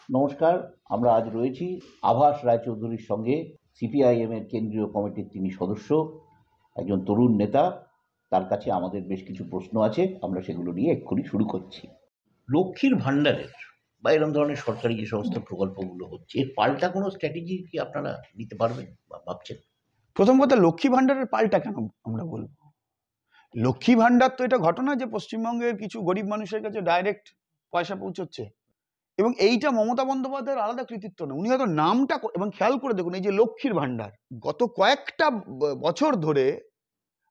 নমস্কার, আমরা আজ রয়েছি আভাস রায়চৌধুরীর সঙ্গে। সিপিআইএম এর কেন্দ্রীয় কমিটির তিনি সদস্য, একজন তরুণ নেতা। তার কাছে আমাদের বেশ কিছু প্রশ্ন আছে, আমরা সেগুলো নিয়ে এক্ষুনি শুরু করছি। লক্ষ্মীর ভাণ্ডারের বা এরকম ধরনের সরকারি যে সমস্ত প্রকল্পগুলো হচ্ছে, এর পাল্টা কোনো স্ট্র্যাটেজি কি আপনারা নিতে পারবেন বা ভাবছেন? প্রথম কথা, লক্ষ্মী ভাণ্ডারের পাল্টা কেন আমরা বলবো? লক্ষ্মী ভাণ্ডার তো এটা ঘটনা যে পশ্চিমবঙ্গের কিছু গরিব মানুষের কাছে ডাইরেক্ট পয়সা পৌঁছচ্ছে, এবং এইটা মমতা বন্দ্যোপাধ্যায়ের আলাদা কৃতিত্ব না। উনি হয়তো নামটা এবং খেয়াল করে দেখুন, এই যে লক্ষ্মীর ভাণ্ডার, গত কয়েকটা বছর ধরে,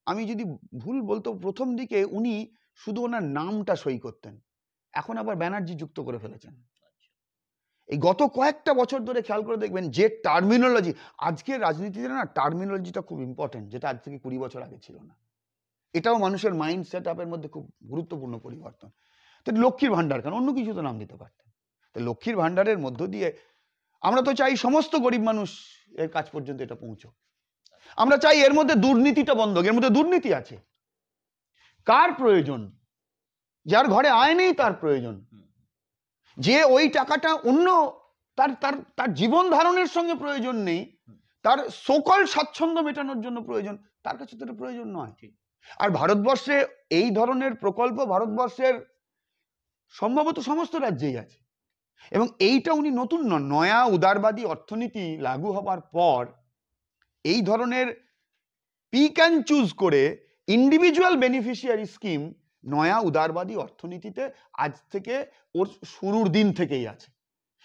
আমি যদি ভুল বলতো, প্রথম দিকে উনি শুধু ওনার নামটা সই করতেন, এখন আবার ব্যানার্জি যুক্ত করে ফেলেছেন। এই গত কয়েকটা বছর ধরে খেয়াল করে দেখবেন যে টার্মিনোলজি, আজকের রাজনীতিতে না টার্মিনোলজিটা খুব ইম্পর্টেন্ট, যেটা আজ থেকে 20 বছর আগে ছিল না। এটাও মানুষের মাইন্ড সেট আপের মধ্যে খুব গুরুত্বপূর্ণ পরিবর্তন। তো লক্ষ্মীর ভাণ্ডার কেন, অন্য কিছু তো নাম দিতে পারতেন। তো লক্ষ্মীর ভাণ্ডারের মধ্য দিয়ে আমরা তো চাই সমস্ত গরিব মানুষ এর কাছ পর্যন্ত এটা পৌঁছো। আমরা চাই এর মধ্যে দুর্নীতিটা বন্ধ। এর মধ্যে দুর্নীতি আছে। কার প্রয়োজন? যার ঘরে আয় নেই তার প্রয়োজন। যে ওই টাকাটা অন্য তার তার তার জীবন ধারণের সঙ্গে প্রয়োজন নেই, তার সকল স্বাচ্ছন্দ্য মেটানোর জন্য প্রয়োজন, তার কাছে তো এটা প্রয়োজন নয়। আর ভারতবর্ষে এই ধরনের প্রকল্প ভারতবর্ষের সম্ভবত সমস্ত রাজ্যেই আছে, এবং এইটা উনি নতুন নন। নয়া উদারবাদী অর্থনীতি লাগু হবার পর এই ধরনের পিক অ্যান্ড চুজ করে ইন্ডিভিজুয়াল বেনিফিশিয়ারি স্কিম নয়া উদারবাদী অর্থনীতিতে আজ থেকে ওর শুরুর দিন থেকেই আছে।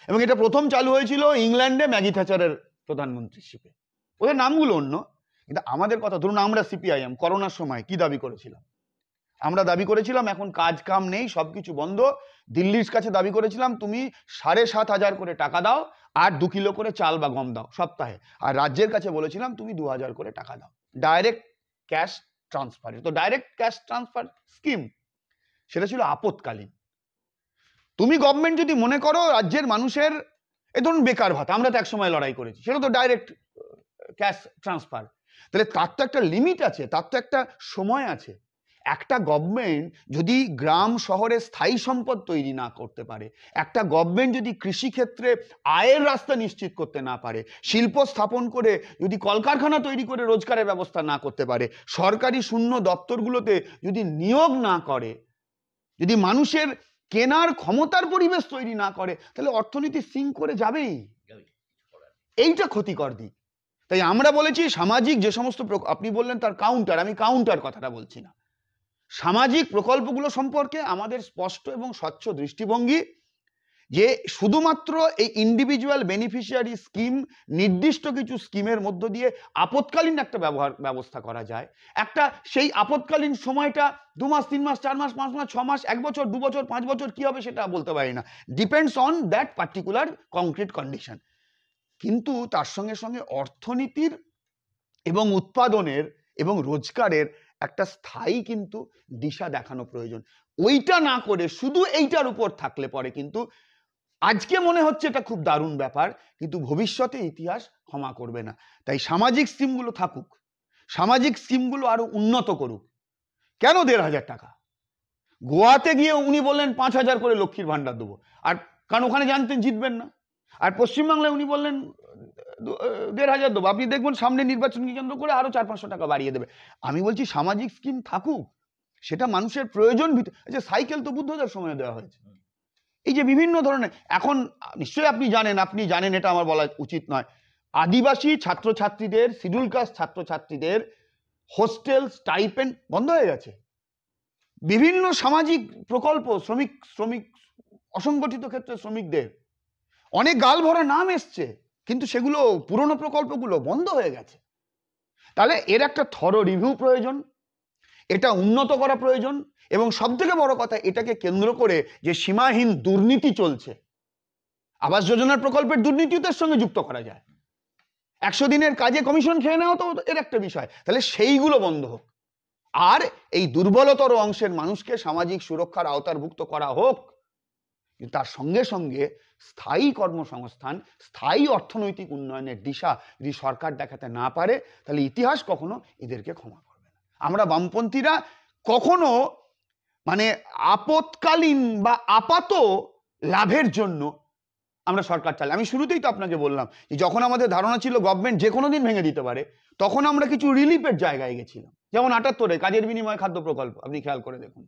এবং এটা প্রথম চালু হয়েছিল ইংল্যান্ডে ম্যাগি থ্যাচারের প্রধানমন্ত্রীশিপে। ওদের নামগুলো অন্য, কিন্তু আমাদের কথা ধরুন, আমরা সিপিআইএম করোনার সময় কি দাবি করেছিলাম? আমরা দাবি করেছিলাম এখন কাজ কাম নেই, সবকিছু বন্ধ। দিল্লির কাছে দাবি করেছিলাম তুমি 7,500 করে টাকা দাও আর 2 কিলো করে চাল বা গম দাও সপ্তাহে। আর রাজ্যের কাছে বলেছিলাম তুমি 2,000 করে টাকা দাও, ডাইরেক্ট ক্যাশ ট্রান্সফার। তো ডাইরেক্ট ক্যাশ ট্রান্সফার স্কিম, সেটা ছিল আপৎকালীন। তুমি গভর্নমেন্ট যদি মনে করো রাজ্যের মানুষের, এই ধরুন বেকার ভাতা, আমরা তো একসময় লড়াই করেছি, সেটা তো ডাইরেক্ট ক্যাশ ট্রান্সফার। তাহলে তার তো একটা লিমিট আছে, তার তো একটা সময় আছে। একটা গভর্নমেন্ট যদি গ্রাম শহরে স্থায়ী সম্পদ তৈরি না করতে পারে, একটা গভর্নমেন্ট যদি কৃষিক্ষেত্রে আয়ের রাস্তা নিশ্চিত করতে না পারে, শিল্প স্থাপন করে যদি কলকারখানা তৈরি করে রোজগারের ব্যবস্থা না করতে পারে, সরকারি শূন্য দপ্তরগুলোতে যদি নিয়োগ না করে, যদি মানুষের কেনার ক্ষমতার পরিবেশ তৈরি না করে, তাহলে অর্থনীতি সিঙ্ক করে যাবেই। এইটা ক্ষতিকর দিক। তাই আমরা বলেছি সামাজিক যে সমস্ত, আপনি বললেন তার কাউন্টার, আমি কাউন্টার কথাটা বলছি না। সামাজিক প্রকল্পগুলো সম্পর্কে আমাদের স্পষ্ট এবং স্বচ্ছ দৃষ্টিভঙ্গি যে শুধুমাত্র এই ইন্ডিভিজুয়াল বেনিফিশিয়ারি স্কিম, নির্দিষ্ট কিছু স্কিমের মধ্য দিয়ে আপৎকালীন একটা ব্যবস্থা করা যায়। একটা সেই আপৎকালীন সময়টা 2 মাস, 3 মাস, 4 মাস, 5 মাস, 6 মাস, 1 বছর, 2 বছর, 5 বছর কি হবে সেটা বলতে পারি না, depends on that particular concrete condition. কিন্তু তার সঙ্গে সঙ্গে অর্থনীতির এবং উৎপাদনের এবং রোজগারের একটা স্থায়ী কিন্তু দিশা দেখানো প্রয়োজন। ওইটা না করে শুধু এইটার উপর থাকলে পরে কিন্তু আজকে মনে হচ্ছে এটা খুব দারুণ ব্যাপার, কিন্তু ভবিষ্যতে ইতিহাস ক্ষমা করবে না। তাই সামাজিক স্কিমগুলো থাকুক, সামাজিক স্কিমগুলো আরো উন্নত করুক। কেন 1,500 টাকা? গোয়াতে গিয়ে উনি বললেন 5,000 করে লক্ষ্মীর ভাণ্ডার দেবো, আর কারণ ওখানে জানতেন জিতবেন না। আর পশ্চিমবাংলায় উনি বললেন 1,500 দেবো, আপনি দেখবেন সামনে নির্বাচনকে কেন্দ্র করে আরো 400-500 টাকা বাড়িয়ে দেবে। আমি বলছি সামাজিক স্কিম থাকুক, সেটা মানুষের প্রয়োজন ভিত্তিক। আচ্ছা, সাইকেল তো বুদ্ধদেব সময় দেওয়া হয়েছে। এই যে বিভিন্ন ধরনের, এখন নিশ্চয়ই আপনি জানেন, এটা আমার বলা উচিত নয়, আদিবাসী ছাত্রছাত্রীদের, শিডিউল কাস্ট ছাত্রছাত্রীদের হোস্টেল স্টাইপেন্ড বন্ধ হয়ে গেছে। বিভিন্ন সামাজিক প্রকল্প, শ্রমিক অসংগঠিত ক্ষেত্রে শ্রমিকদের অনেক গাল ভরা নাম এসছে, কিন্তু সেগুলো পুরনো প্রকল্পগুলো বন্ধ হয়ে গেছে। তাহলে এর একটা থরো রিভিউ প্রয়োজন, এটা উন্নত করা প্রয়োজন, এবং সব থেকে বড় কথা, এটাকে কেন্দ্র করে যে সীমাহীন দুর্নীতি চলছে, আবাস যোজনার প্রকল্পের দুর্নীতিদের সঙ্গে যুক্ত করা যায়। 100 দিনের কাজে কমিশন খেয়ে নেওয়া তো এর একটা বিষয়, তাহলে সেইগুলো বন্ধ হোক। আর এই দুর্বলতর অংশের মানুষকে সামাজিক সুরক্ষার আওতারভুক্ত করা হোক। তার সঙ্গে সঙ্গে স্থায়ী কর্মসংস্থান, স্থায়ী অর্থনৈতিক উন্নয়নের দিশা যদি সরকার দেখাতে না পারে, তাহলে ইতিহাস কখনো এদেরকে ক্ষমা করবে না। আমরা বামপন্থীরা কখনো আপৎকালীন বা আপাত লাভের জন্য আমরা সরকার চালাই। আমি শুরুতেই তো আপনাকে বললাম যে যখন আমাদের ধারণা ছিল গভর্নমেন্ট যে কোনো দিন ভেঙে দিতে পারে, তখন আমরা কিছু রিলিফের জায়গায় গেছিলাম, যেমন ৭৮-এ কাজের বিনিময়ে খাদ্য প্রকল্প, আপনি খেয়াল করে দেখুন।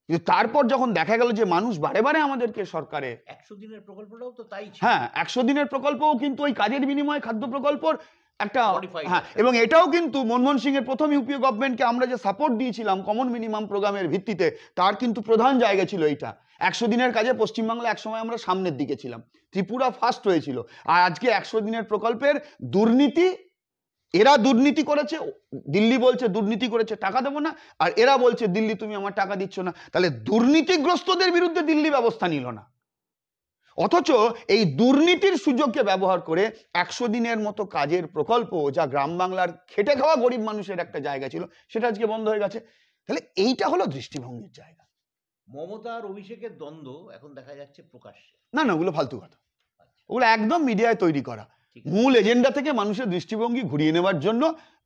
কিন্তু তারপর যখন দেখা গেল যে মানুষ বারে বারে আমাদেরকে সরকারে ১০০ দিনের প্রকল্পটাও তো তাই ছিল। হ্যাঁ ১০০ দিনের প্রকল্পও কিন্তু ওই কাজের বিনিময়ে খাদ্য প্রকল্পর একটা Modified হ্যাঁ, একটা। এবং এটাও কিন্তু মনমোহন সিং এর প্রথম ইউপিএ গভর্নমেন্টকে আমরা যে সাপোর্ট দিয়েছিলাম কমন মিনিমাম প্রোগ্রামের ভিত্তিতে, তার কিন্তু প্রধান জায়গা ছিল এইটা। ১০০ দিনের কাজে পশ্চিমবাংলা একসময় আমরা সামনের দিকে ছিলাম, ত্রিপুরা ফার্স্ট হয়েছিল। আর আজকে ১০০ দিনের প্রকল্পের দুর্নীতি, এরা দুর্নীতি করেছে, দিল্লি বলছে দুর্নীতি করেছে টাকা দেবো না, আর এরা বলছে দিল্লি তুমি আমার টাকা দিচ্ছ না। তাহলে দুর্নীতিগ্রস্তদের বিরুদ্ধে দিল্লি ব্যবস্থা নিল না, অথচ এই দুর্নীতির সুযোগকে ব্যবহার করে ১০০ দিনের মতো কাজের প্রকল্প, যা গ্রাম বাংলার খেটে খাওয়া গরিব মানুষের একটা জায়গা ছিল, সেটা আজকে বন্ধ হয়ে গেছে। তাহলে এইটা হলো দৃষ্টিভঙ্গির জায়গা। মমতা আর অভিষেকের দ্বন্দ্ব এখন দেখা যাচ্ছে প্রকাশ্যে। না না, ওগুলো ফালতু কথা, ওগুলো একদম মিডিয়ায় তৈরি করা, ঠিক আছে। মূল এজেন্ডা থেকে মানুষের দৃষ্টিভঙ্গি ঘুরিয়ে নেওয়ার জন্য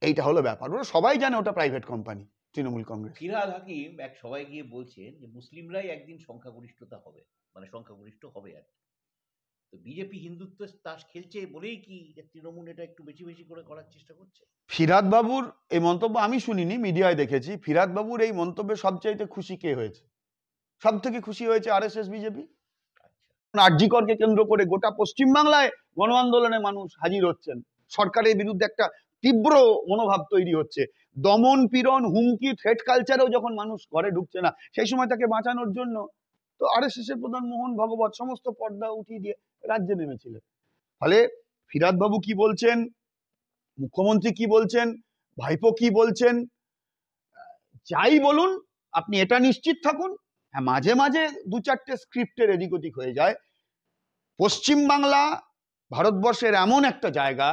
এইটা হলো ব্যাপার। ওরা সবাই জানে ওটা প্রাইভেট কোম্পানি, তৃণমূল কংগ্রেস। ফিরহাদ হাকিম এক সবাই গিয়ে বলছেন যে মুসলিমরাই একদিন সংখ্যাগরিষ্ঠতা হবে, মানে সংখ্যাগরিষ্ঠ হবে আর কি। তো বিজেপি হিন্দুত্ব তাস খেলছে বলেই কি তৃণমূল এটা একটু বেশি বেশি করে করার চেষ্টা করছে? ফিরহাদ বাবুর এই মন্তব্য আমি শুনিনি, মিডিয়ায় দেখেছি। ফিরহাদ বাবুর এই মন্তব্যে সবচাইতে খুশি কে হয়েছে? সব থেকে খুশি হয়েছে আরএসএস বিজেপি। আরজি করকে কেন্দ্র করে গোটা পশ্চিমবাংলায় গণ আন্দোলনে মানুষ হাজির হচ্ছেন, সরকারের বিরুদ্ধে একটা তীব্র মনোভাব তৈরি হচ্ছে। দমন পীড়ন হুমকি থ্রেট কালচারেও যখন মানুষ ঘরে ঢুকছে না, সেই সময় তাকে বাঁচানোর জন্য তো আরএসএস এর প্রধান মোহন ভগবত সমস্ত পর্দা উঠিয়ে দিয়ে রাজ্যে নেমেছিলেন। ফলে ফিরহাদ বাবু কি বলছেন, মুখ্যমন্ত্রী কি বলছেন, ভাইপো কি বলছেন, যাই বলুন আপনি এটা নিশ্চিত থাকুন, হ্যাঁ মাঝে মাঝে দু চারটে স্ক্রিপ্টের এদিক ওদিক হয়ে যায়। পশ্চিমবাংলা ভারতবর্ষের এমন একটা জায়গা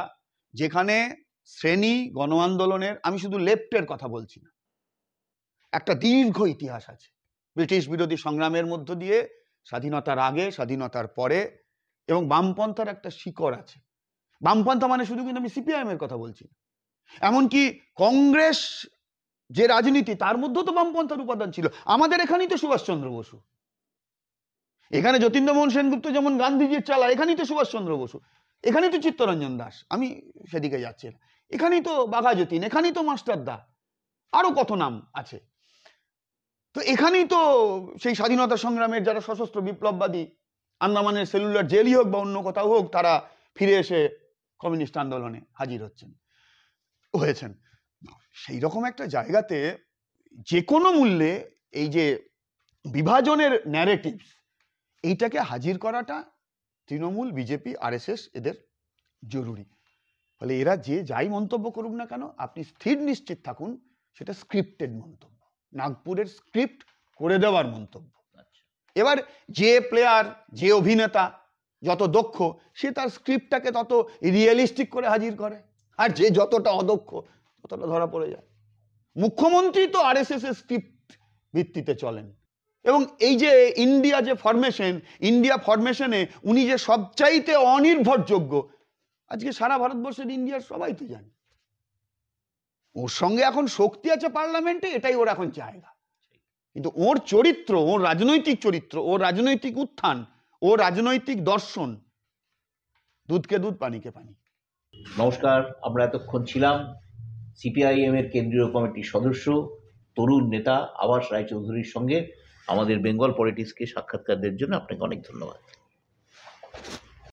যেখানে শ্রেণী গণ আন্দোলনের, আমি শুধু লেফটের কথা বলছি না, একটা দীর্ঘ ইতিহাস আছে। ব্রিটিশ বিরোধী সংগ্রামের মধ্য দিয়ে, স্বাধীনতার আগে, স্বাধীনতার পরে, এবং বামপন্থার একটা শিকড় আছে। বামপন্থা মানে শুধু কিন্তু আমি সিপিআইএম এর কথা বলছি না, এমনকি কংগ্রেস যে রাজনীতি তার মধ্যেও তো বামপন্থার উপাদান ছিল। আমাদের এখানেই তো সুভাষচন্দ্র বসু, এখানে যতীন্দ্রমোহন সেনগুপ্ত যেমন গান্ধীজির চালা, এখানেই তো সুভাষচন্দ্র বসু, এখানেই তো চিত্তরঞ্জন দাস, আমি সেদিকে যাচ্ছি না, এখানেই তো বাঘা যতীন, এখানেই তো মাস্টার দা, আরো কত নাম আছে। তো এখানেই তো সেই স্বাধীনতা সংগ্রামের যারা সশস্ত্র বিপ্লববাদী, আন্দামানের সেলুলার জেলই হোক বা অন্য কোথাও হোক, তারা ফিরে এসে কমিউনিস্ট আন্দোলনে হাজির হয়েছেন। সেই রকম একটা জায়গাতে যে কোনো মূল্যে এই যে বিভাজনের ন্যারেটিভস, এইটাকে হাজির করাটা তৃণমূল, বিজেপি, আরএসএস এদের জরুরি। ফলে এরা যে যাই মন্তব্য করুক না কেন, আপনি স্থির নিশ্চিত থাকুন সেটা স্ক্রিপ্টেড মন্তব্য, নাগপুরের স্ক্রিপ্ট করে দেওয়ার মন্তব্য। এবার যে প্লেয়ার, যে অভিনেতা যত দক্ষ, সে তার স্ক্রিপ্টটাকে তত রিয়েলিস্টিক করে হাজির করে, আর যে যতটা অদক্ষ ততটা ধরা পড়ে যায়। মুখ্যমন্ত্রী তো আরএসএস এর স্ক্রিপ্ট ভিত্তিতে চলেন, এবং এই যে ইন্ডিয়া যে ফরমেশন, ইন্ডিয়া ফরমেশনে উনি যে সবচাইতে অনির্ভরযোগ্য, আজকে সারা ভারতবর্ষের ইন্ডিয়ার সবাই তো জানে। ওর সঙ্গে এখন শক্তি আছে পার্লামেন্টে, এটাই ওর এখন জায়গা। কিন্তু ওর চরিত্র, ওর রাজনৈতিক চরিত্র, ওর রাজনৈতিক উত্থান, ওর রাজনৈতিক দর্শন, দুধকে দুধ পানিকে পানি। নমস্কার, আমরা এতক্ষণ ছিলাম সিপিআইএম এর কেন্দ্রীয় কমিটির সদস্য, তরুণ নেতা আভাস রায়চৌধুরীর সঙ্গে। আমাদের বেঙ্গল পলিটিক্সকে সাক্ষাৎকার দেওয়ার জন্য আপনাকে অনেক ধন্যবাদ।